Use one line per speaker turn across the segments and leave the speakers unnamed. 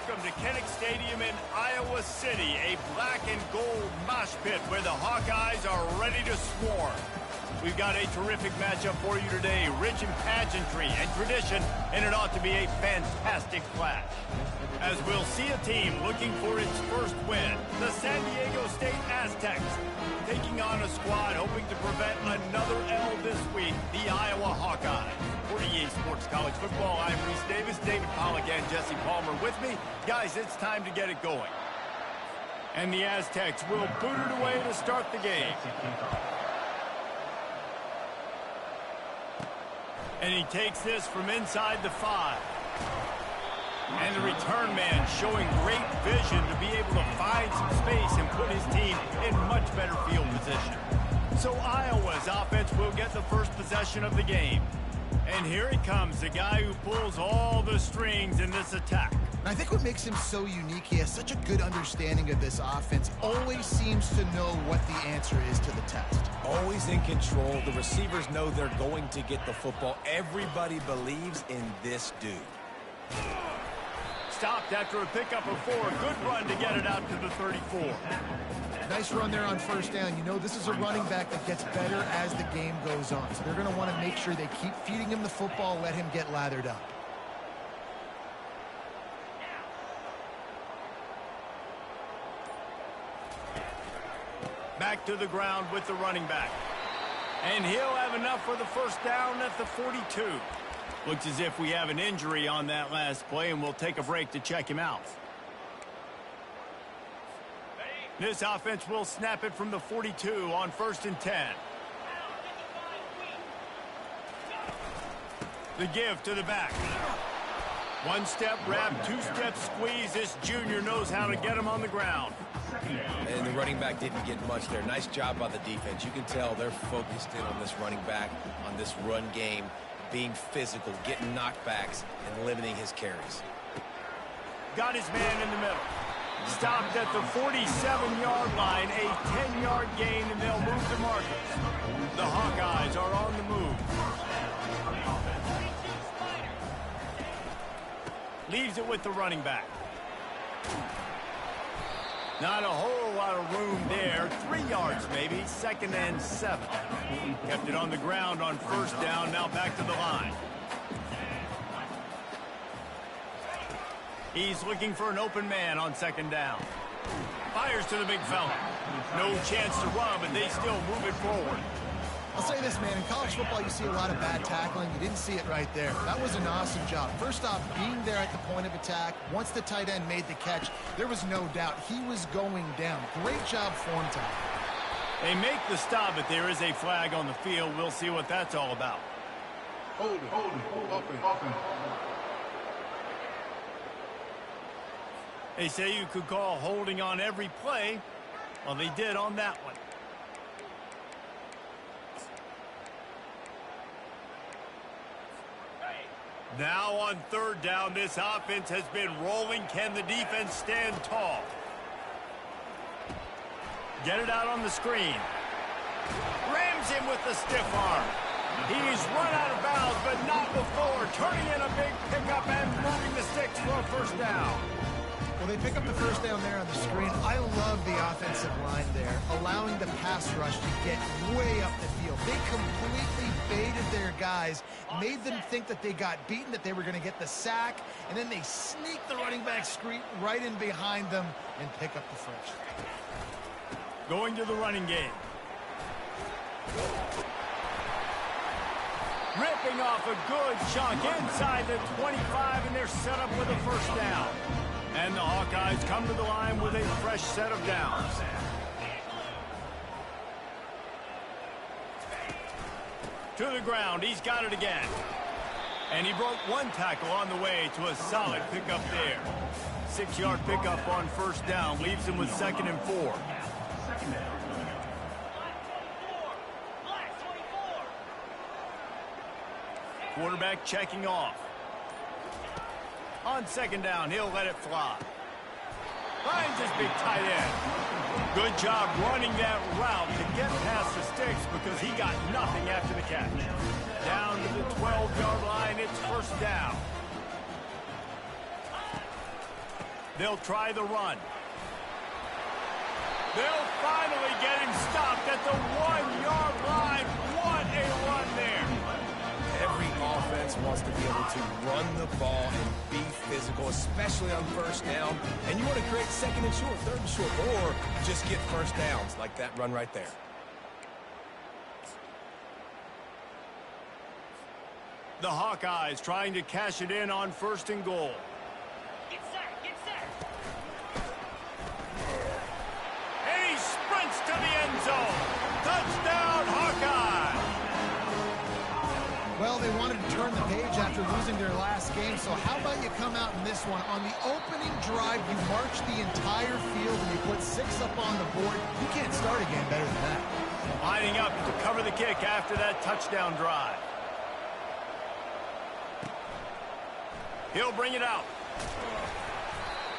welcome to Kinnick Stadium in Iowa City, a black and gold mosh pit where the Hawkeyes are ready to swarm. We've got a terrific matchup for you today, rich in pageantry and tradition, and it ought to be a fantastic clash. As we'll see a team looking for its first win, the San Diego State Aztecs, taking on a squad hoping to prevent another L this week, the Iowa Hawkeyes. For EA Sports College Football, I'm Reese Davis, David Pollack, and Jesse Palmer with me. Guys, it's time to get it going. And the Aztecs will boot it away to start the game. And he takes this from inside the 5. And the return man showing great vision to be able to find some space and put his team in much better field position. So Iowa's offense will get the first possession of the game. And here he comes, the guy who pulls all the strings in this attack.
I think what makes him so unique, he has such a good understanding of this offense. Always seems to know what the answer is to the test.
Always in control. The receivers know they're going to get the football. Everybody believes in this dude.
Stopped after a pickup of 4. Good run to get it out to the 34.
Nice run there on first down. You know, this is a running back that gets better as the game goes on. So they're going to want to make sure they keep feeding him the football, let him get lathered up.
Back to the ground with the running back. And he'll have enough for the first down at the 42. Looks as if we have an injury on that last play, and we'll take a break to check him out. This offense will snap it from the 42 on 1st and 10. The give to the back. 1-step wrap, 2-step squeeze. This junior knows how to get him on the ground.
And the running back didn't get much there. Nice job by the defense. You can tell they're focused in on this running back, on this run game, being physical, getting knockbacks, and limiting his carries.
Got his man in the middle. Stopped at the 47-yard line, a 10-yard gain, and they'll move the markers. The Hawkeyes are on the move. Leaves it with the running back. Not a whole lot of room there. 3 yards maybe. 2nd and 7. Kept it on the ground on first down. Now back to the line. He's looking for an open man on 2nd down. Fires to the big fella. No chance to run, but they still move it forward.
I'll say this, man. In college football, you see a lot of bad tackling. You didn't see it right there. That was an awesome job. First off, being there at the point of attack. Once the tight end made the catch, there was no doubt he was going down. Great job form time.
They make the stop, but there is a flag on the field. We'll see what that's all about.
Hold it.
They say you could call holding on every play. Well, they did on that one. Now on 3rd down, this offense has been rolling. Can the defense stand tall? Get it out on the screen. Rams him with the stiff arm. He's run out of bounds, but not before. Turning in a big pickup and moving the sticks for a first down.
Well, they pick up the first down there on the screen. I love the offensive line there, allowing the pass rush to get way up the field. They completely baited their guys, made them think that they got beaten, that they were going to get the sack, and then they sneak the running back screen right in behind them and pick up the first.
Going to the running game. Ripping off a good chunk inside the 25, and they're set up with a first down. And the Hawkeyes come to the line with a fresh set of downs. To the ground, he's got it again. And he broke 1 tackle on the way to a solid pickup there. 6-yard pickup on first down, leaves him with 2nd and 4. Quarterback checking off. On 2nd down, he'll let it fly. Finds his big tight end. Good job running that route to get past the sticks because he got nothing after the catch. Down to the 12-yard line, it's first down. They'll try the run. They'll finally get him stopped at the 1-yard line. What a run there.
Every offense wants to be able to run the ball and be physical, especially on first down. And you want to create second and short, third and short, or just get first downs like that run right there.
The Hawkeyes trying to cash it in on 1st and goal.
Get set, get set.
And he sprints to the end zone. Touchdown, Hawkeye!
Well, they wanted to turn the page after losing their last game, so how about you come out in this one? On the opening drive, you march the entire field and you put 6 up on the board. You can't start a game better than that.
Lining up to cover the kick after that touchdown drive. He'll bring it out.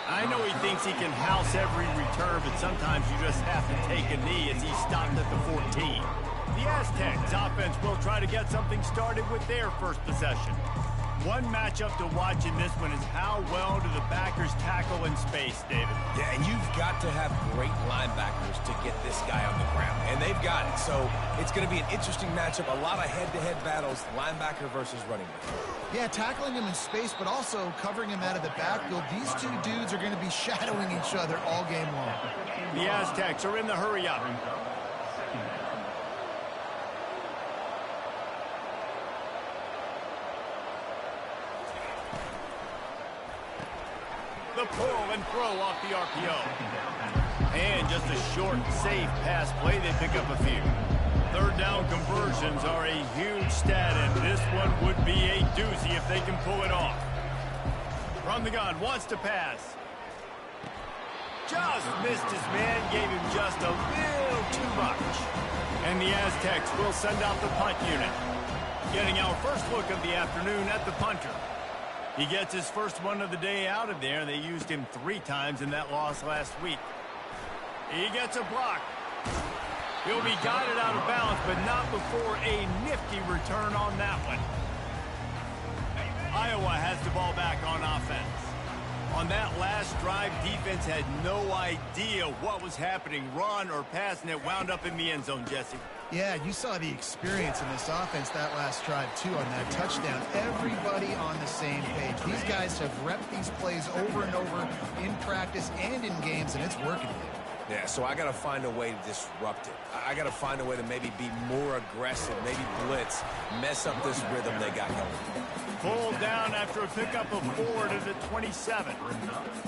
I know he thinks he can house every return, but sometimes you just have to take a knee as he stopped at the 14. The Aztecs offense will try to get something started with their first possession. One matchup to watch in this one is how well do the backers tackle in space, David.
Yeah, and you've got to have great linebackers to get this guy on the ground, and they've got it. So it's going to be an interesting matchup, a lot of head-to-head battles, linebacker versus running back.
Yeah, tackling him in space, but also covering him out of the backfield. These two dudes are going to be shadowing each other all game long.
The Aztecs are in the hurry-up. The pull and throw off the RPO. And just a short, safe pass play. They pick up a few. 3rd down conversions are a huge stat, and this one would be a doozy if they can pull it off. From the gun, wants to pass. Just missed his man, gave him just a little too much. And the Aztecs will send out the punt unit. Getting our first look of the afternoon at the punter. He gets his first one of the day out of there. They used him 3 times in that loss last week. He gets a block. He'll be guided out of bounds, but not before a nifty return on that one. Iowa has the ball back on offense. On that last drive, defense had no idea what was happening, run or pass, and it wound up in the end zone, Jesse.
Yeah, you saw the experience in this offense that last drive, too, on that touchdown. Everybody on the same page. These guys have repped these plays over and over in practice and in games, and it's working.
Yeah, so I got to find a way to disrupt it. I got to find a way to maybe be more aggressive, maybe blitz, mess up this rhythm they got going.
Pulled down after a pickup of 4 to the 27.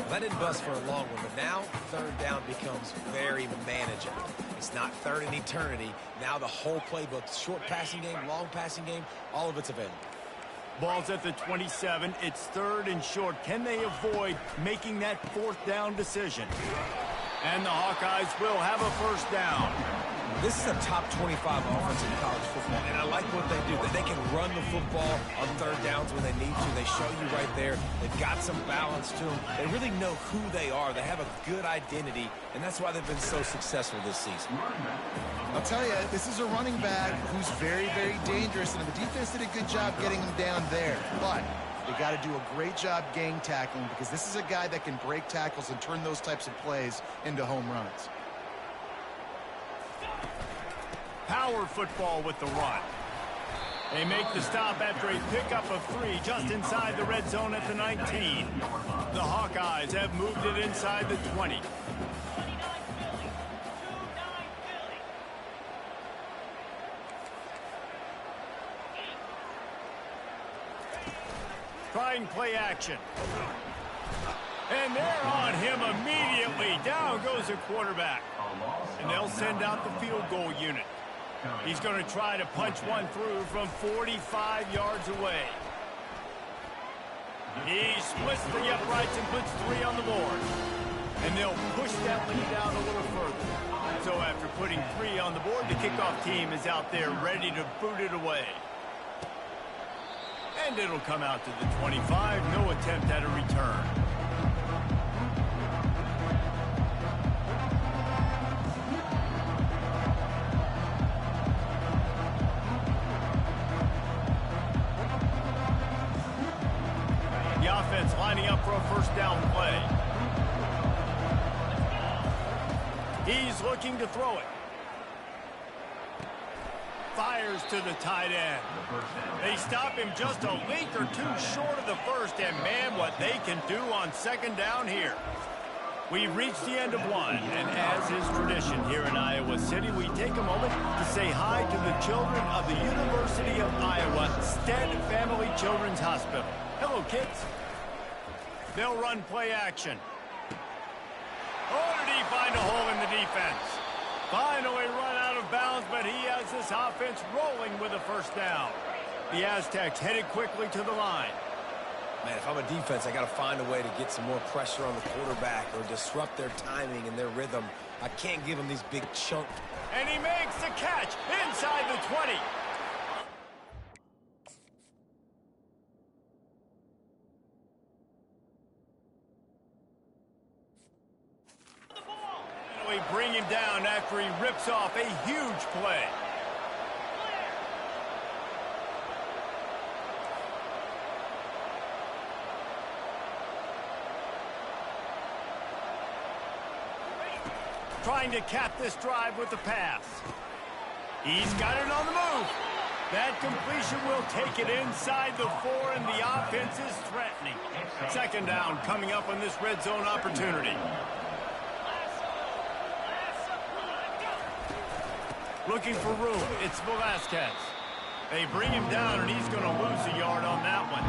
That didn't bust for a long one, but now 3rd down becomes very manageable. It's not 3rd and eternity. Now the whole playbook, short passing game, long passing game, all of it's available.
Ball's at the 27. It's 3rd and short. Can they avoid making that 4th down decision? And the Hawkeyes will have a 1st down.
This is a top 25 offense in college football, and I like what they do. They can run the football on 3rd downs when they need to. They show you right there. They've got some balance to them. They really know who they are. They have a good identity, and that's why they've been so successful this season.
I'll tell you, this is a running back who's very, very dangerous, and the defense did a good job getting him down there. But they got to do a great job gang tackling, because this is a guy that can break tackles and turn those types of plays into home runs.
Power football with the run. They make the stop after a pickup of 3 just inside the red zone at the 19. The Hawkeyes have moved it inside the 20. Trying play action. And they're on him immediately. Down goes the quarterback. And they'll send out the field goal unit. He's going to try to punch one through from 45 yards away. He splits the uprights and puts 3 on the board. And they'll push that lead out a little further. So after putting 3 on the board, the kickoff team is out there ready to boot it away. And it'll come out to the 25. No attempt at a return. The offense lining up for a 1st down play. He's looking to throw it. Fires to the tight end. They stop him just a length or two short of the first, and man, what they can do on second down here. We've reached the end of one, and as is tradition here in Iowa City, we take a moment to say hi to the children of the University of Iowa Stead Family Children's Hospital. Hello, kids. They'll run play action. Oh, did he find a hole in the defense? Finally run out of bounds, but he has this offense rolling with a first down. The Aztecs headed quickly to the line.
Man, if I'm a defense, I got to find a way to get some more pressure on the quarterback or disrupt their timing and their rhythm. I can't give them these big chunks.
And he makes the catch inside the 20. Finally bring him down after he rips off a huge play. Trying to cap this drive with the pass. He's got it on the move. That completion will take it inside the 4, and the offense is threatening. Second down coming up on this red zone opportunity. Looking for room. It's Velasquez. They bring him down, and he's going to lose a yard on that one.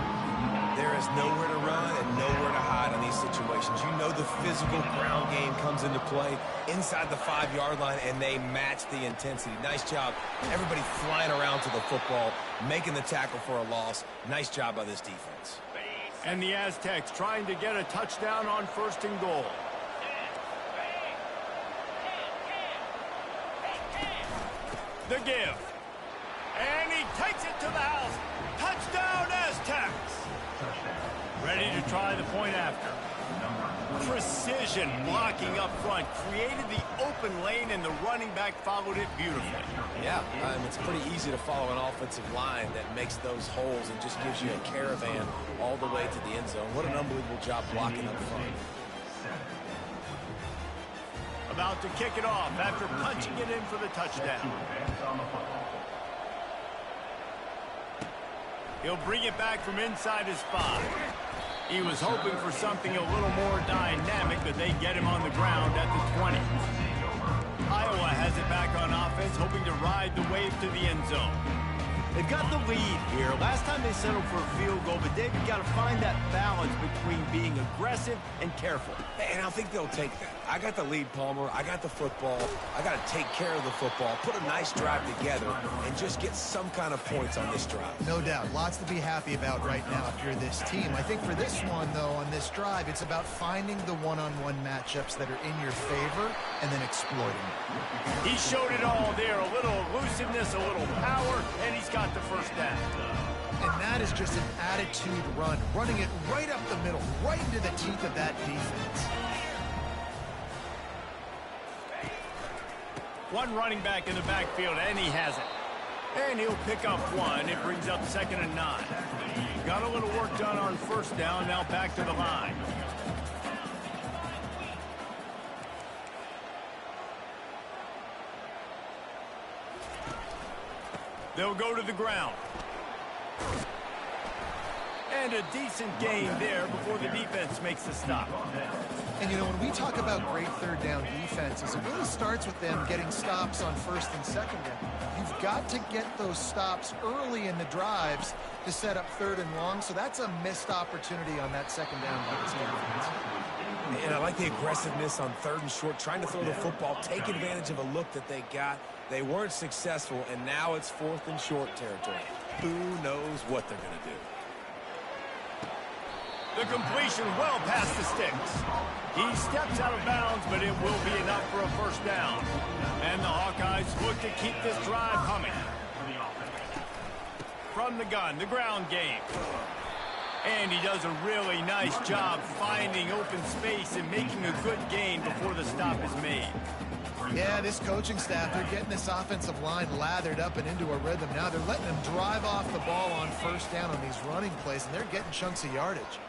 There is nowhere to run and nowhere to hide in these situations. You know the physical ground game comes into play inside the 5-yard line, and they match the intensity. Nice job. Everybody flying around to the football, making the tackle for a loss. Nice job by this defense.
And the Aztecs trying to get a touchdown on first and goal. The give. And he takes it to the house. Touchdown, Aztecs. Ready to try the point after. Precision blocking up front created the open lane, and the running back followed it beautifully.
Yeah, it's pretty easy to follow an offensive line that makes those holes and just gives you a caravan all the way to the end zone. What an unbelievable job blocking up front.
About to kick it off after punching it in for the touchdown. He'll bring it back from inside his 5. He was hoping for something a little more dynamic, but they get him on the ground at the 20. Iowa has it back on offense, hoping to ride the wave to the end zone. They've got the lead here. Last time they settled for a field goal, but David got to find that balance between being aggressive and careful.
And I think they'll take that. I got the lead, Palmer. I got the football. I got to take care of the football, put a nice drive together, and just get some kind of points on this drive.
No doubt. Lots to be happy about right now if you're this team. I think for this one, though, on this drive, it's about finding the one-on-one matchups that are in your favor and then exploiting it.
He showed it all there. A little elusiveness, a little power, and he's got the first down.
And that is just an attitude run, running it right up the middle, right into the teeth of that defense.
One running back in the backfield, and he has it. And he'll pick up one. It brings up 2nd and 9. Got a little work done on first down, now back to the line. They'll go to the ground. And a decent gain there before the defense makes the stop.
And, you know, when we talk about great third down defenses, it really starts with them getting stops on first and second down. You've got to get those stops early in the drives to set up third and long, so that's a missed opportunity on that second down by this defense.
And I like the aggressiveness on 3rd and short, trying to throw the football, take advantage of a look that they got. They weren't successful, and now it's 4th and short territory. Who knows what they're going to do?
The completion well past the sticks. He steps out of bounds, but it will be enough for a first down. And the Hawkeyes look to keep this drive humming. From the gun, the ground game. And he does a really nice job finding open space and making a good gain before the stop is made.
Yeah, this coaching staff, they're getting this offensive line lathered up and into a rhythm now. They're letting them drive off the ball on first down on these running plays, and they're getting chunks of yardage.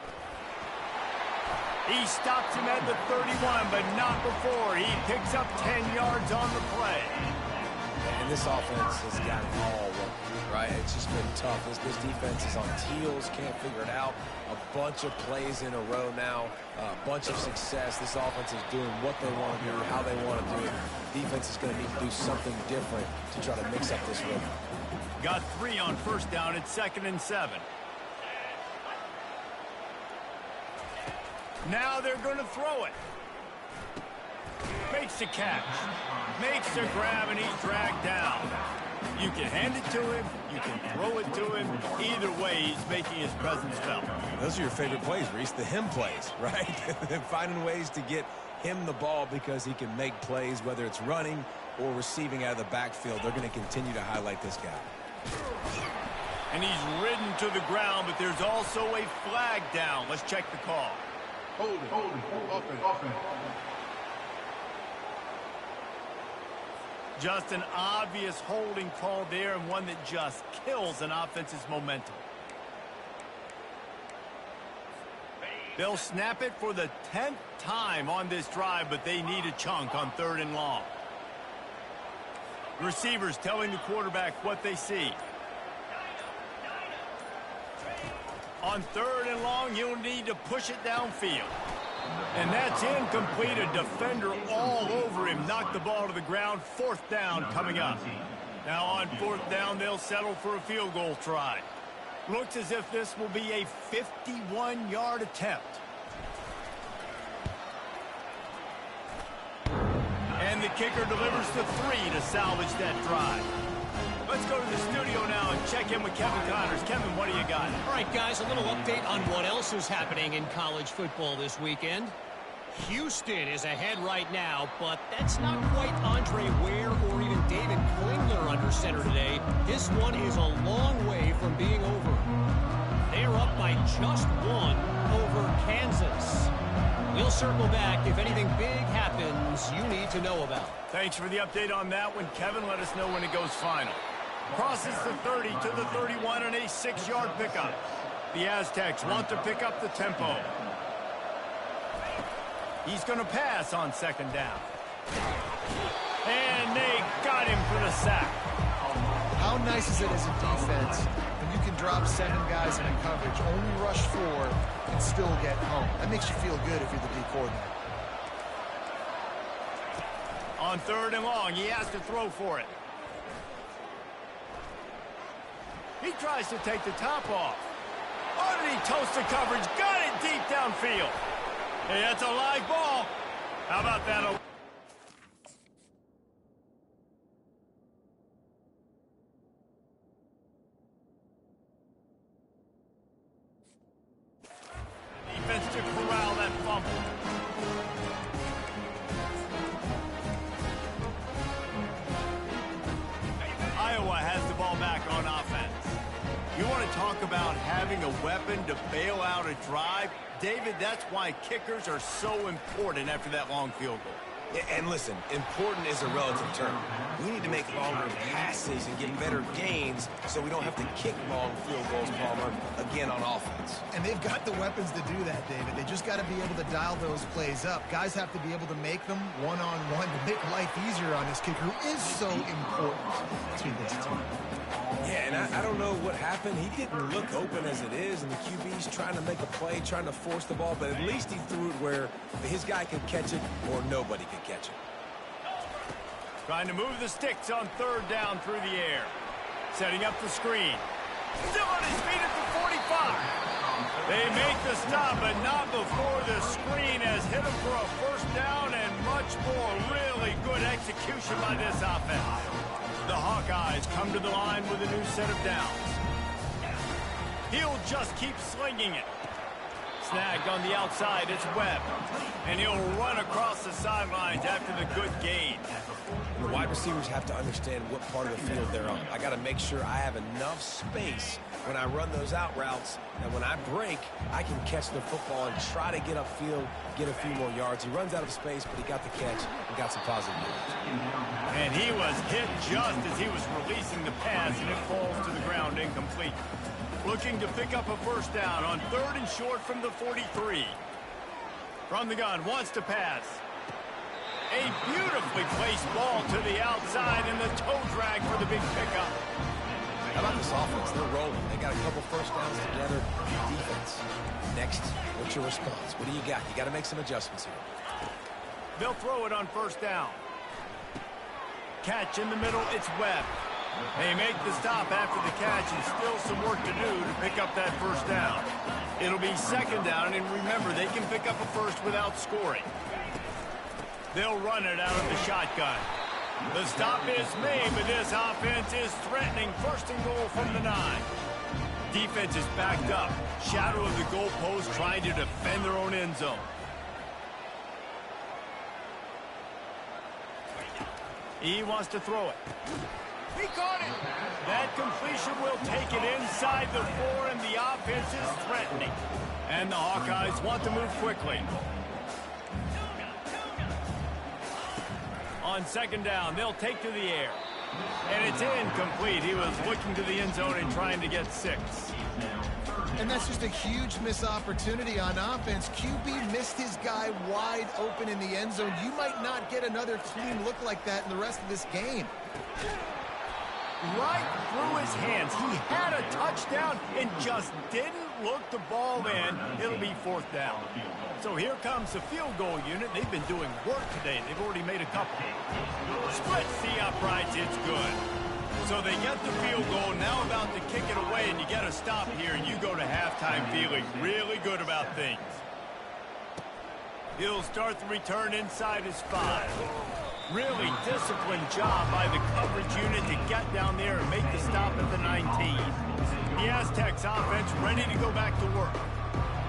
He stops him at the 31, but not before. He picks up 10 yards on the play.
And this offense has got it all working, right? It's just been tough. This defense is on heels, can't figure it out. A bunch of plays in a row now, a bunch of success. This offense is doing what they want to do, how they want to do it. Defense is going to need to do something different to try to mix up this rhythm.
Got 3 on first down at 2nd and 7. Now they're going to throw it. Makes the catch. Makes the grab, and he's dragged down. You can hand it to him. You can throw it to him. Either way, he's making his presence felt.
Those are your favorite plays, Reese, the him plays, right? Finding ways to get him the ball because he can make plays, whether it's running or receiving out of the backfield. They're going to continue to highlight this guy.
And he's ridden to the ground, but there's also a flag down. Let's check the call.
Hold it. Offense.
Just an obvious holding call there, and one that just kills an offense's momentum. They'll snap it for the 10th time on this drive, but they need a chunk on 3rd and long. Receivers telling the quarterback what they see. On 3rd and long, you'll need to push it downfield. And that's incomplete. A defender all over him. Knocked the ball to the ground. 4th down coming up. Now on 4th down, they'll settle for a field goal try. Looks as if this will be a 51-yard attempt. And the kicker delivers the 3 to salvage that drive. Let's go to the studio now and check in with Kevin Connors. Kevin, what do you got?
All right, guys, a little update on what else is happening in college football this weekend. Houston is ahead right now, but that's not quite Andre Ware or even David Klingler under center today. This one is a long way from being over. They are up by just 1 over Kansas. We'll circle back if anything big happens you need to know about.
Thanks for the update on that one, Kevin. Let us know when it goes final. Crosses the 30 to the 31 and a 6-yard pickup. The Aztecs want to pick up the tempo. He's going to pass on 2nd down. And they got him for the sack.
How nice is it as a defense when you can drop 7 guys in a coverage, only rush 4, and still get home? That makes you feel good if you're the D coordinator.
On 3rd and long, he has to throw for it. He tries to take the top off. Oh, did he toast the coverage? Got it deep downfield. Hey, that's a live ball. How about that? Defense to corral that fumble. Iowa has the ball back on offense. You want to talk about having a weapon to bail out a drive? David, that's why kickers are so important after that long field goal.
Yeah, and listen, important is a relative term. We need to make longer passes and get better gains so we don't have to kick long field goals, Palmer, again on offense.
And they've got the weapons to do that, David. They just got to be able to dial those plays up. Guys have to be able to make them one-on-one to make life easier on this kicker, who is so important to this team.
Yeah, and I don't know what happened. He didn't look open as it is, and the QB's trying to make a play, trying to force the ball, but at least he threw it where his guy could catch it or nobody could catch it.
Trying to move the sticks on 3rd down through the air. Setting up the screen. Still on his feet at the 45. They make the stop, but not before the screen has hit him for a 1st down and much more. Really good execution by this offense. The Hawkeyes come to the line with a new set of downs. He'll just keep slinging it. Snagged on the outside, it's Webb. And he'll run across the sidelines after the good gain.
The wide receivers have to understand what part of the field they're on. I got to make sure I have enough space when I run those out routes, and when I break, I can catch the football and try to get upfield, get a few more yards. He runs out of space, but he got the catch and got some positive yards.
And he was hit just as he was releasing the pass, and it falls to the ground incomplete. Looking to pick up a 1st down on 3rd and short from the 43. From the gun, wants to pass. A beautifully placed ball to the outside and the toe drag for the big pickup.
How about this offense? They're rolling. They got a couple first downs together. Defense. Next, what's your response? What do you got? You got to make some adjustments here.
They'll throw it on first down. Catch in the middle, it's Webb. They make the stop after the catch and still some work to do to pick up that first down. It'll be second down, and remember, they can pick up a first without scoring. They'll run it out of the shotgun. The stop is made, but this offense is threatening first and goal from the 9. Defense is backed up. Shadow of the goalpost trying to defend their own end zone. He wants to throw it. He caught it. That completion will take it inside the 4, and the offense is threatening. And the Hawkeyes want to move quickly. On second down, they'll take to the air. And it's incomplete. He was looking to the end zone and trying to get 6.
And that's just a huge missed opportunity on offense. QB missed his guy wide open in the end zone. You might not get another clean look like that in the rest of this game.
Right through his hands. He had a touchdown and just didn't look the ball in. It'll be 4th down. So here comes the field goal unit. They've been doing work today. They've already made a couple. Splits the uprights. It's good. So they get the field goal, now about to kick it away, and you get a stop here, and you go to halftime feeling really good about things. He'll start the return inside his 5. Really disciplined job by the coverage unit to get down there and make the stop at the 19. The Aztecs offense ready to go back to work.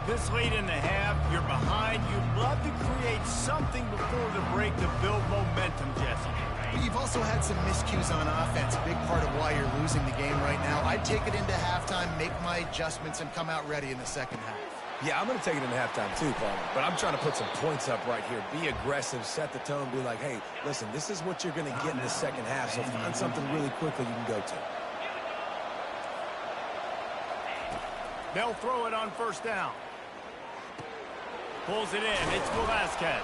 This late in the half, you're behind. You'd love to create something before the break to build momentum, Jesse.
You've also had some miscues on offense, big part of why you're losing the game right now. I'd take it into halftime, make my adjustments, and come out ready in the second half.
Yeah, I'm going to take it into halftime too, Palmer. But I'm trying to put some points up right here. Be aggressive, set the tone, be like, hey, listen, this is what you're going to get in the second half, so find something really quickly you can go to.
They'll throw it on first down. Pulls it in. It's Velasquez.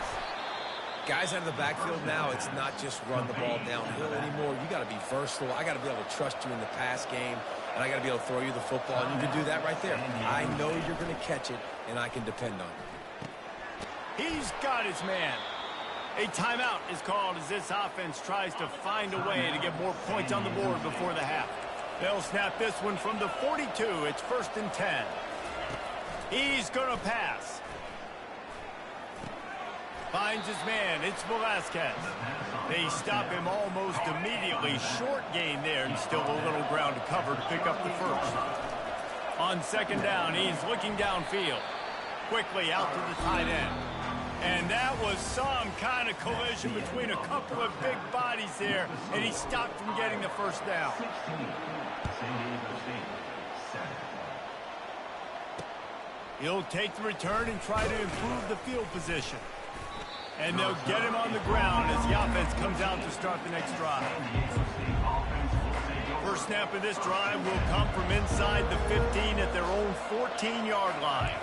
Guys out of the backfield now, it's not just run the ball downhill anymore. You got to be versatile. I got to be able to trust you in the pass game, and I got to be able to throw you the football, and you can do that right there. I know you're going to catch it, and I can depend on it.
He's got his man. A timeout is called as this offense tries to find a way to get more points on the board before the half. They'll snap this one from the 42. It's 1st and 10. He's going to pass. Finds his man. It's Velasquez. They stop him almost immediately. Short gain there and still a little ground to cover to pick up the first. On second down, he's looking downfield. Quickly out to the tight end. And that was some kind of collision between a couple of big bodies there, and he stopped from getting the first down. He'll take the return and try to improve the field position. And they'll get him on the ground as the offense comes out to start the next drive. First snap of this drive will come from inside the 15 at their own 14-yard line.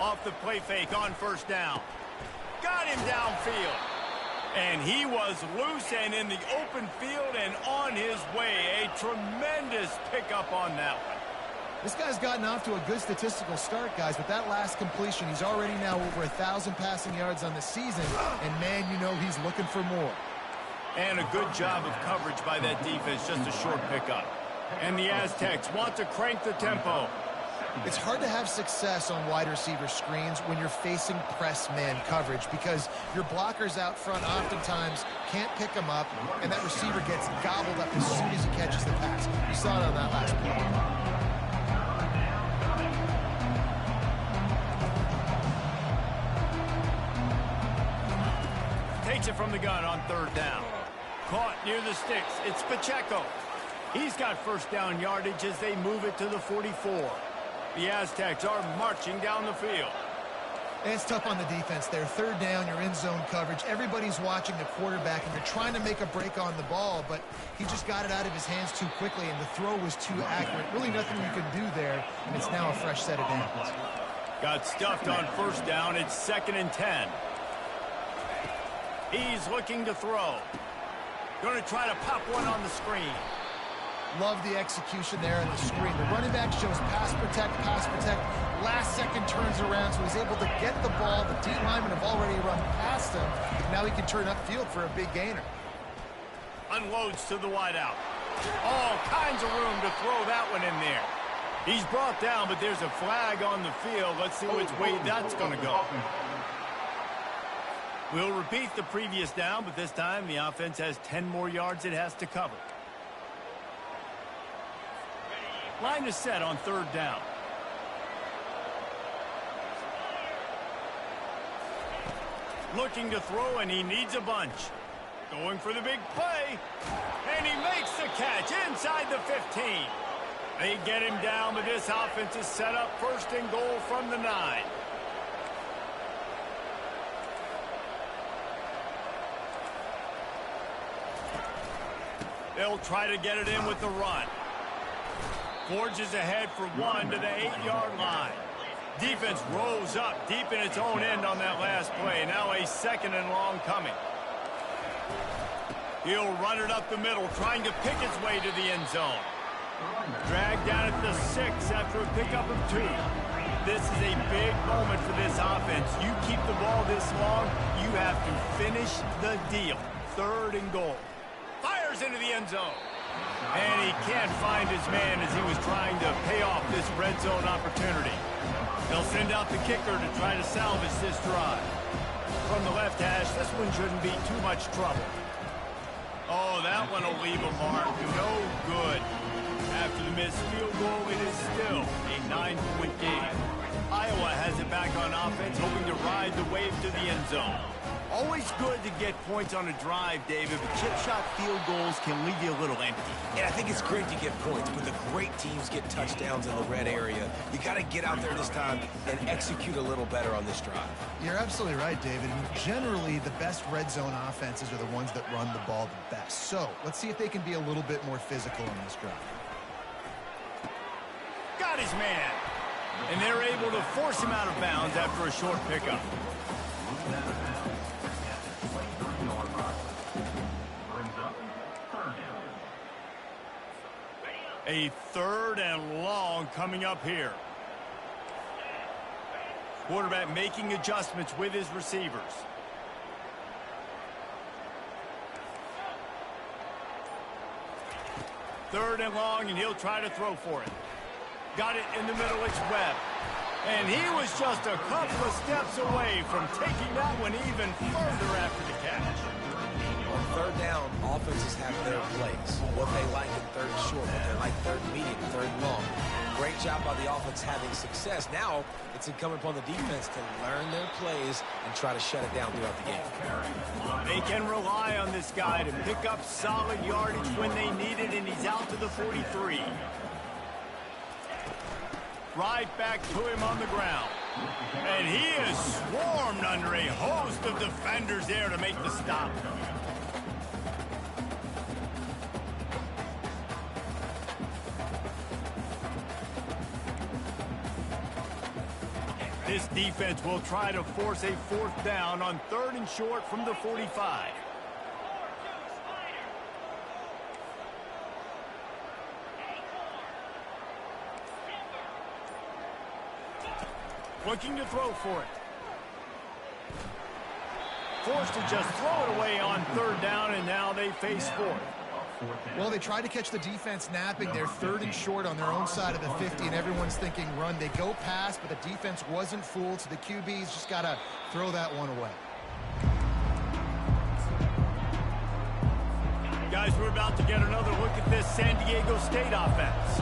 Off the play fake on first down. Got him downfield. And he was loose and in the open field and on his way. A tremendous pickup on that one.
This guy's gotten off to a good statistical start, guys, but that last completion, he's already now over 1,000 passing yards on the season, and man, you know he's looking for more.
And a good job of coverage by that defense, just a short pickup. And the Aztecs want to crank the tempo.
It's hard to have success on wide receiver screens when you're facing press man coverage because your blockers out front oftentimes can't pick them up, and that receiver gets gobbled up as soon as he catches the pass. You saw it on that last play.
Takes it from the gun on third down. Caught near the sticks. It's Pacheco. He's got first down yardage as they move it to the 44. The Aztecs are marching down the field.
And it's tough on the defense there. Third down, you're in zone coverage. Everybody's watching the quarterback, and they're trying to make a break on the ball, but he just got it out of his hands too quickly, and the throw was too accurate. Really nothing you can do there, and it's now a fresh set of downs.
Got stuffed on first down. It's 2nd and 10. He's looking to throw. Going to try to pop one on the screen.
Love the execution there on the screen. The running back shows pass protect, pass protect. Last second turns around, so he's able to get the ball. The D linemen have already run past him. Now he can turn upfield for a big gainer.
Unloads to the wideout. All kinds of room to throw that one in there. He's brought down, but there's a flag on the field. Let's see which way that's going to go. We'll repeat the previous down, but this time the offense has 10 more yards it has to cover. Line is set on 3rd down. Looking to throw, and he needs a bunch. Going for the big play. And he makes the catch inside the 15. They get him down, but this offense is set up 1st and goal from the 9. They'll try to get it in with the run. Forges ahead for 1 to the 8-yard line. Defense rose up deep in its own end on that last play. Now a 2nd and long coming. He'll run it up the middle, trying to pick its way to the end zone. Dragged down at the 6 after a pickup of 2. This is a big moment for this offense. You keep the ball this long, you have to finish the deal. 3rd and goal. Fires into the end zone. And he can't find his man as he was trying to pay off this red zone opportunity. They'll send out the kicker to try to salvage this drive. From the left hash, this one shouldn't be too much trouble. Oh, that one will leave a mark. No good. After the missed field goal, it is still a 9-point game. Iowa has it back on offense, hoping to ride the wave to the end zone. Always good to get points on a drive, David, but chip shot field goals can leave you a little empty.
And I think it's great to get points, but the great teams get touchdowns in the red area. You got to get out there this time and execute a little better on this drive.
You're absolutely right, David. Generally, the best red zone offenses are the ones that run the ball the best. So let's see if they can be a little bit more physical on this drive.
Got his man. And they're able to force him out of bounds after a short pickup. A 3rd and long coming up here. Quarterback making adjustments with his receivers. Third and long, and he'll try to throw for it. Got it in the middle, it's Webb. And he was just a couple of steps away from taking that one even further after the catch.
On 3rd down, offenses have their plays. What they like in 3rd short, what they like 3rd medium, 3rd long. Great job by the offense having success. Now, it's incumbent upon the defense to learn their plays and try to shut it down throughout the game.
They can rely on this guy to pick up solid yardage when they need it, and he's out to the 43. Right back to him on the ground. And he is swarmed under a host of defenders there to make the stop. This defense will try to force a 4th down on 3rd and short from the 45. Looking to throw for it. Forced to just throw it away on 3rd down, and now they face 4th.
Well, they tried to catch the defense napping. They're 3rd and short on their own side of the 50, and everyone's thinking run. They go pass, but the defense wasn't fooled, so the QB's just got to throw that one away.
Guys, we're about to get another look at this San Diego State offense.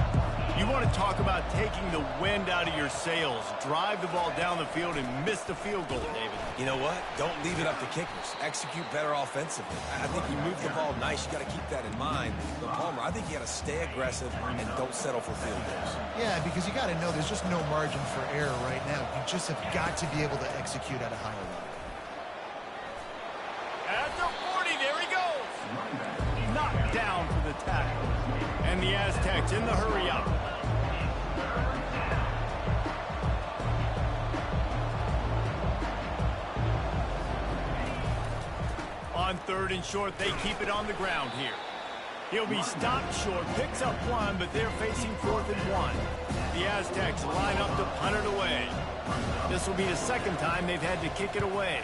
You want to talk about taking the wind out of your sails. Drive the ball down the field and miss the field goal, David.
You know what? Don't leave it up to kickers. Execute better offensively. I think you move the ball nice. You got to keep that in mind. But Palmer, I think you got to stay aggressive and don't settle for field goals.
Yeah, because you got to know there's just no margin for error right now. You just have got to be able to execute at a higher level.
At the 40, there he goes. Knocked down for the tackle. And the Aztecs in the hurry up. On 3rd and short, they keep it on the ground here. He'll be stopped short, picks up 1, but they're facing 4th and 1. The Aztecs line up to punt it away. This will be the 2nd time they've had to kick it away.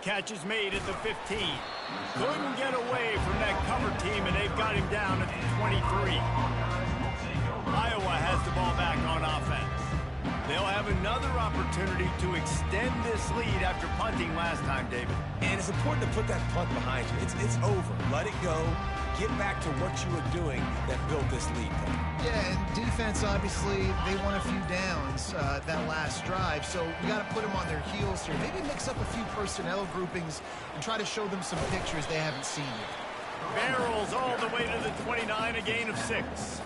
Catch is made at the 15. Couldn't get away from that cover team, and they've got him down at the 23. Iowa has the ball back on offense. They'll have another opportunity to extend this lead after punting last time, David.
And it's important to put that punt behind you. It's over. Let it go. Get back to what you were doing that built this lead.
Yeah, and defense, obviously, they won a few downs that last drive, so we got to put them on their heels here. Maybe mix up a few personnel groupings and try to show them some pictures they haven't seen yet.
Barrels all the way to the 29, a gain of 6.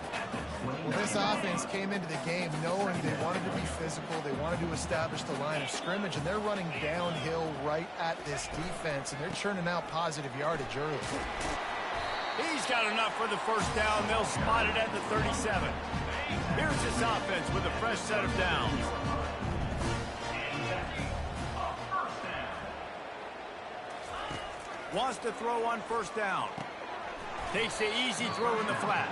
Well, this offense came into the game knowing they wanted to be physical, they wanted to establish the line of scrimmage, and they're running downhill right at this defense, and they're churning out positive yardage early.
He's got enough for the 1st down. They'll spot it at the 37. Here's this offense with a fresh set of downs. Wants to throw on 1st down. Takes the easy throw in the flat.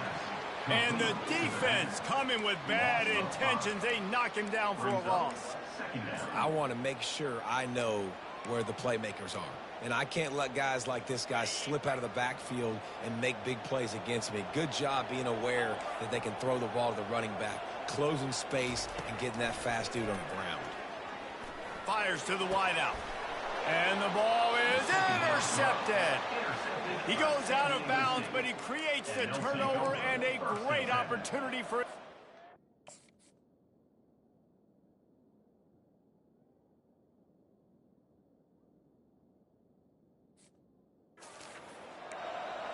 And the defense coming with bad intentions. They knock him down for a loss.
I want to make sure I know where the playmakers are. And I can't let guys like this guy slip out of the backfield and make big plays against me. Good job being aware that they can throw the ball to the running back, closing space, and getting that fast dude on the ground.
Fires to the wideout. And the ball is intercepted. He goes out of bounds, but he creates the turnover and a great opportunity for...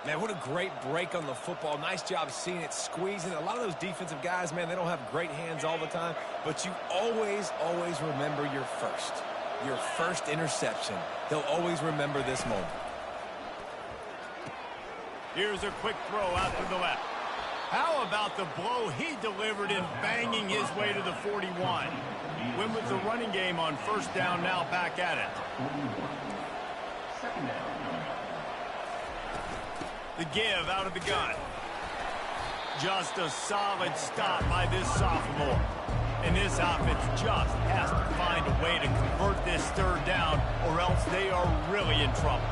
Man, what a great break on the football. Nice job seeing it, squeezing. A lot of those defensive guys, man, they don't have great hands all the time, but you always remember your first interception. They'll always remember this moment.
Here's a quick throw out to the left. How about the blow he delivered in banging his way to the 41? Win with the running game on 1st down, now back at it. The give out of the gun. Just a solid stop by this sophomore. And this offense just has to find a way to convert this 3rd down, or else they are really in trouble.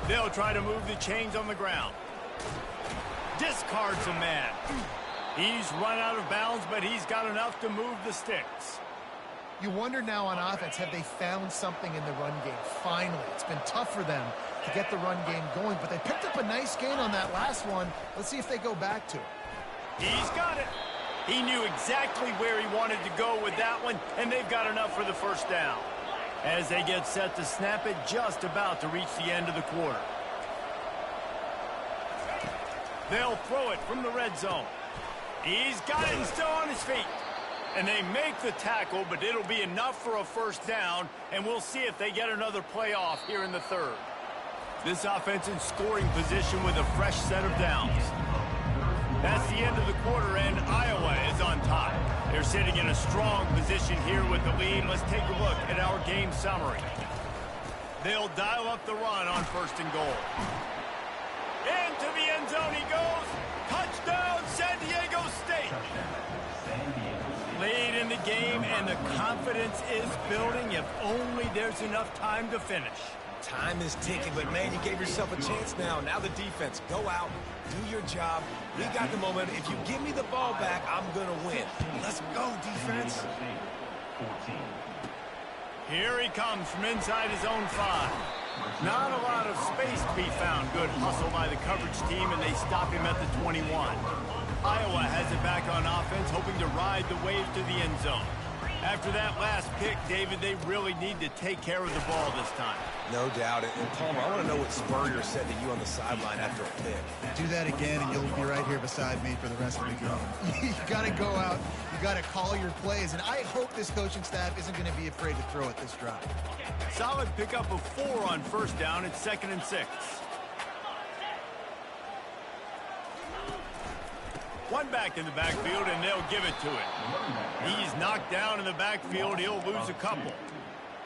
They'll try to move the chains on the ground. Discards a man. He's run out of bounds, but he's got enough to move the sticks.
You wonder now on offense, have they found something in the run game? Finally, it's been tough for them to get the run game going, but they picked up a nice gain on that last one. Let's see if they go back to it.
He's got it. He knew exactly where he wanted to go with that one, and they've got enough for the 1st down. As they get set to snap it, just about to reach the end of the quarter. They'll throw it from the red zone. He's got it and still on his feet. And they make the tackle, but it'll be enough for a 1st down, and we'll see if they get another play off here in the 3rd. This offense in scoring position with a fresh set of downs. That's the end of the quarter, and Iowa is on top. They're sitting in a strong position here with the lead. Let's take a look at our game summary. They'll dial up the run on 1st and goal. Into the end zone he goes. Touchdown, San Diego State. Lead in the game, and the confidence is building if only there's enough time to finish.
Time is ticking, but, man, you gave yourself a chance now. Now the defense, go out, do your job. We got the momentum. If you give me the ball back, I'm going to win. Let's go, defense.
Here he comes from inside his own 5. Not a lot of space to be found. Good hustle by the coverage team, and they stop him at the 21. Iowa has it back on offense, hoping to ride the wave to the end zone. After that last pick, David, they really need to take care of the ball this time.
No doubt. And Palmer, I want to know what Spurrier said to you on the sideline after a pick.
Do that again, and you'll be right here beside me for the rest of the game. You got to go out. You got to call your plays, and I hope this coaching staff isn't going to be afraid to throw at this drive.
Solid pickup of 4 on 1st down. It's 2nd and 6. One back in the backfield, and they'll give it to him. He's knocked down in the backfield. He'll lose a couple.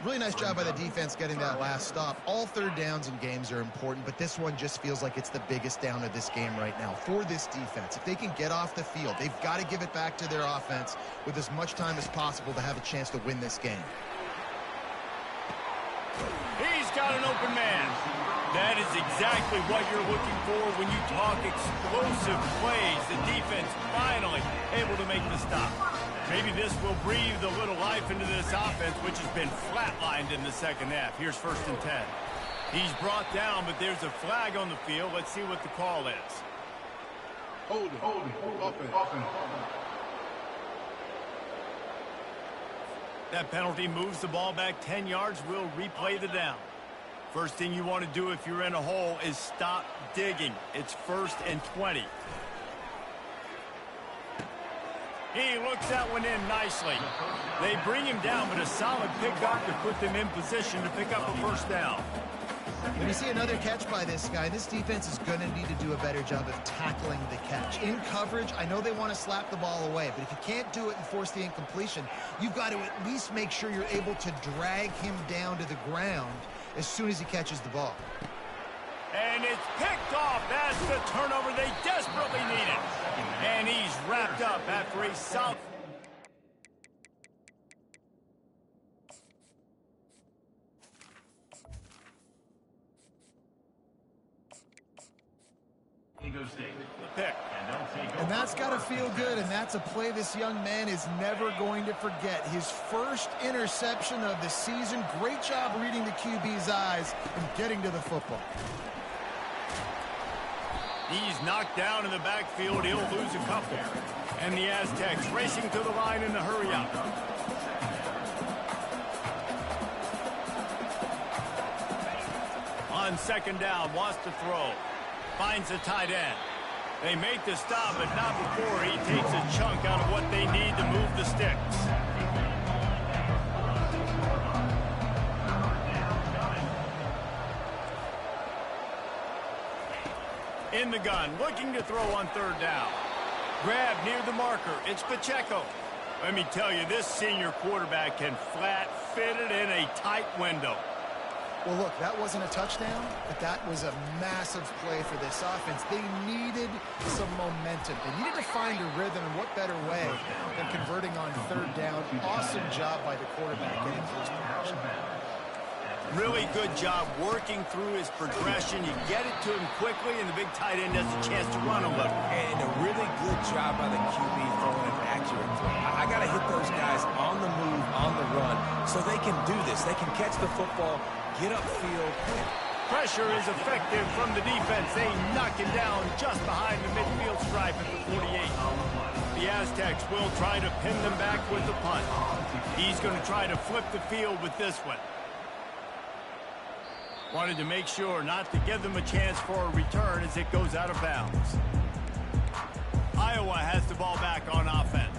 Really nice job by the defense getting that last stop. All third downs in games are important, but this one just feels like it's the biggest down of this game right now for this defense. If they can get off the field, they've got to give it back to their offense with as much time as possible to have a chance to win this game.
He's got an open man. That is exactly what you're looking for when you talk explosive plays. The defense finally able to make the stop. Maybe this will breathe a little life into this offense, which has been flatlined in the second half. Here's 1st and 10. He's brought down, but there's a flag on the field. Let's see what the call is.
Hold it. Offense.
That penalty moves the ball back 10 yards. We'll replay the down. First thing you want to do if you're in a hole is stop digging. It's 1st and 20. He looks that one in nicely. They bring him down, but a solid pickup to put them in position to pick up a 1st down.
When you see another catch by this guy, this defense is going to need to do a better job of tackling the catch. In coverage, I know they want to slap the ball away, but if you can't do it and force the incompletion, you've got to at least make sure you're able to drag him down to the ground as soon as he catches the ball.
And it's picked off. That's the turnover they desperately needed. And he's wrapped up after a solid... pick.
And that's got to feel good, and that's a play this young man is never going to forget. His first interception of the season. Great job reading the QB's eyes and getting to the football.
He's knocked down in the backfield. He'll lose a couple. And the Aztecs racing to the line in the hurry-up. On 2nd down, wants to throw. Finds a tight end. They make the stop, but not before he takes a chunk out of what they need to move the sticks. In the gun, looking to throw on 3rd down. Grab near the marker. It's Pacheco. Let me tell you, this senior quarterback can flat fit it in a tight window.
Well, look, that wasn't a touchdown, but that was a massive play for this offense. They needed some momentum. They needed to find a rhythm, and what better way than converting on 3rd down. Awesome job by the quarterback getting through his progression.
Really good job working through his progression. You get it to him quickly, and the big tight end has a chance to run a little.
And a really good job by the QB throwing an accurate throw. I got to hit those guys on the move, on the run, so they can do this. They can catch the football, get upfield.
Pressure is effective from the defense. They knock him down just behind the midfield stripe at the 48. The Aztecs will try to pin them back with the punt. He's going to try to flip the field with this one. Wanted to make sure not to give them a chance for a return as it goes out of bounds. Iowa has the ball back on offense.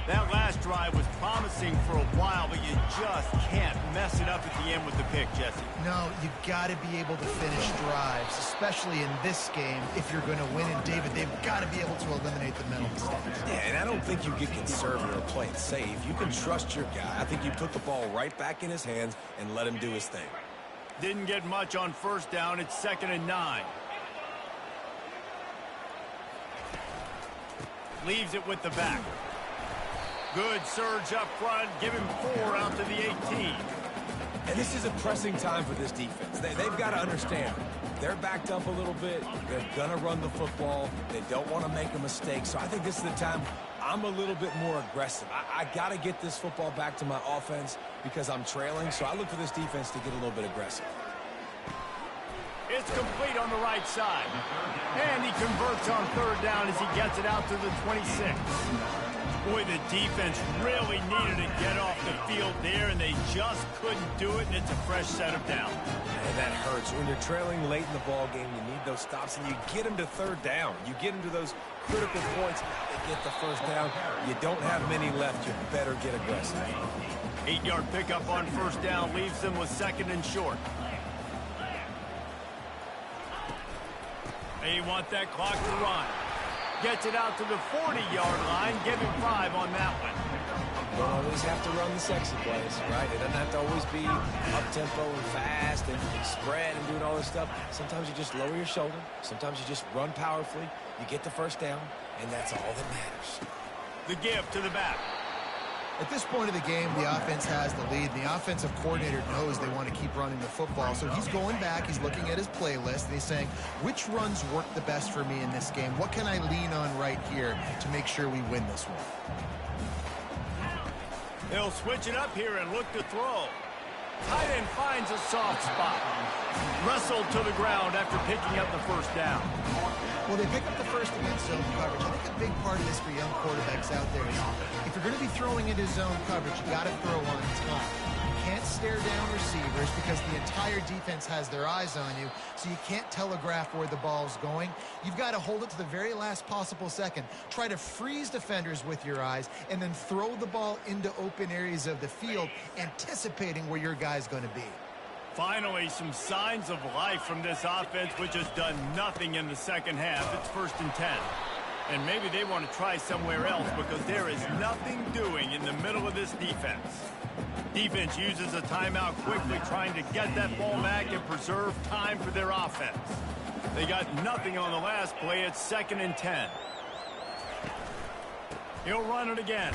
That last drive was promising for a while, but you just can't mess it up at the end with the pick, Jesse.
No, you got to be able to finish drives, especially in this game if you're going to win. And, David, they've got to be able to eliminate the mental mistakes.
Yeah, and I don't think you get conservative or play it safe. You can trust your guy. I think you put the ball right back in his hands and let him do his thing.
Didn't get much on 1st down. It's 2nd and 9. Leaves it with the back. Good surge up front. Give him 4 out to the 18.
And this is a pressing time for this defense. They've got to understand. They're backed up a little bit. They're going to run the football. They don't want to make a mistake. So I think this is the time I'm a little bit more aggressive. I got to get this football back to my offense because I'm trailing. So I look for this defense to get a little bit aggressive.
It's complete on the right side. And he converts on 3rd down as he gets it out to the 26. Boy, the defense really needed to get off the field there, and they just couldn't do it, and it's a fresh set of down.
And that hurts. When you're trailing late in the ball game, you need those stops, and you get them to 3rd down. You get them to those critical points. They get the 1st down. You don't have many left. You better get aggressive.
8-yard pickup on 1st down leaves them with 2nd and short. They want that clock to run. Gets it out to the 40-yard line. Give him 5 on that one.
You don't always have to run the sexy plays, right? It doesn't have to always be up-tempo and fast and spread and doing all this stuff. Sometimes you just lower your shoulder. Sometimes you just run powerfully. You get the first down, and that's all that matters.
The give to the back.
At this point of the game, the offense has the lead. The offensive coordinator knows they want to keep running the football. So he's going back, he's looking at his playlist, and he's saying, which runs work the best for me in this game? What can I lean on right here to make sure we win this one?
He'll switch it up here and look to throw. Tight end finds a soft spot. Wrestled to the ground after picking up the first down.
Well, they pick up the first against zone coverage. I think a big part of this for young quarterbacks out there is if you're going to be throwing into zone coverage, you got to throw on time. You can't stare down receivers because the entire defense has their eyes on you, so you can't telegraph where the ball's going. You've got to hold it to the very last possible second. Try to freeze defenders with your eyes and then throw the ball into open areas of the field, anticipating where your guy's going to be.
Finally, some signs of life from this offense, which has done nothing in the second half. It's 1st and 10. And maybe they want to try somewhere else because there is nothing doing in the middle of this defense. Defense uses a timeout quickly, trying to get that ball back and preserve time for their offense. They got nothing on the last play. It's 2nd and 10. He'll run it again.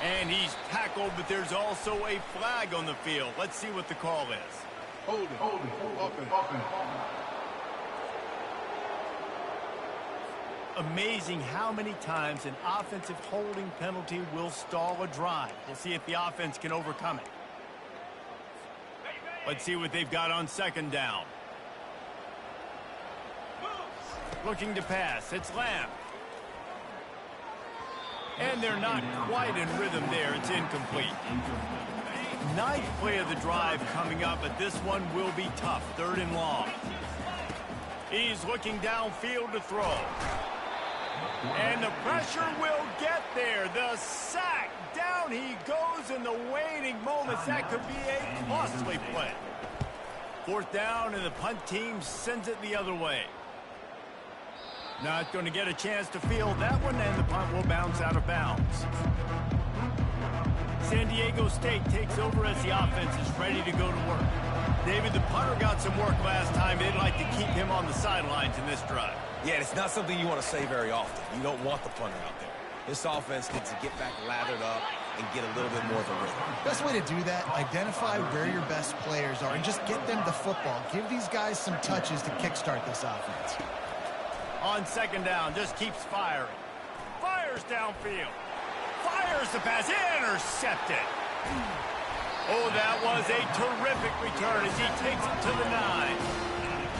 And he's tackled, but there's also a flag on the field. Let's see what the call is.
Hold it.
Amazing how many times an offensive holding penalty will stall a drive. We'll see if the offense can overcome it. Let's see what they've got on 2nd down. Looking to pass. It's Lamb. And they're not quite in rhythm there. It's incomplete. 9th play of the drive coming up, but this one will be tough. 3rd and long. He's looking downfield to throw. And the pressure will get there. The sack. Down he goes in the waning moments. That could be a costly play. 4th down, and the punt team sends it the other way. Not going to get a chance to field that one, and the punt will bounce out of bounds. San Diego State takes over as the offense is ready to go to work. David, the punter got some work last time. They'd like to keep him on the sidelines in this drive.
Yeah, it's not something you want to say very often. You don't want the punter out there. This offense needs to get back lathered up and get a little bit more of a rhythm.
Best way to do that, identify where your best players are and just get them the football. Give these guys some touches to kickstart this offense.
On 2nd down, just keeps firing. Fires downfield. Fires the pass. Intercepted. Oh, that was a terrific return as he takes it to the 9.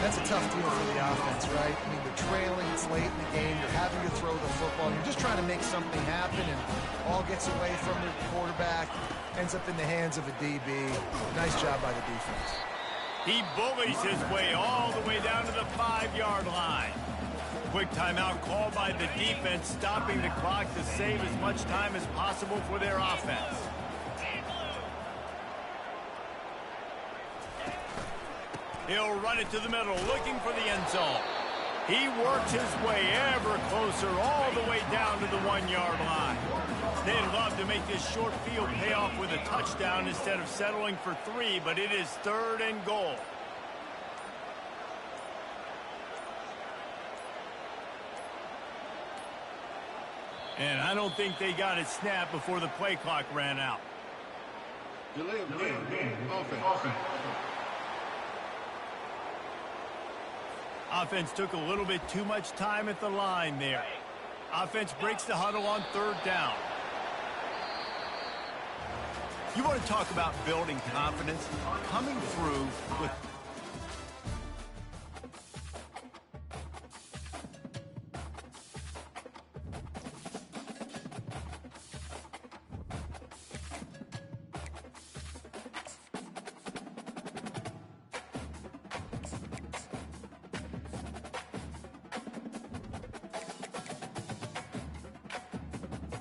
That's a tough deal for the offense, right? I mean, they're trailing. It's late in the game. You're having to throw the football. You're just trying to make something happen, and all gets away from your quarterback. Ends up in the hands of a DB. Nice job by the defense.
He bullies his way all the way down to the 5-yard line. Quick timeout called by the defense, stopping the clock to save as much time as possible for their offense. He'll run it to the middle, looking for the end zone. He works his way ever closer, all the way down to the 1-yard line. They'd love to make this short field pay off with a touchdown instead of settling for 3, but it is 3rd and goal. And I don't think they got it snapped before the play clock ran out.
Delay of game. Offense.
Offense took a little bit too much time at the line there. Offense breaks the huddle on 3rd down. You want to talk about building confidence? Coming through with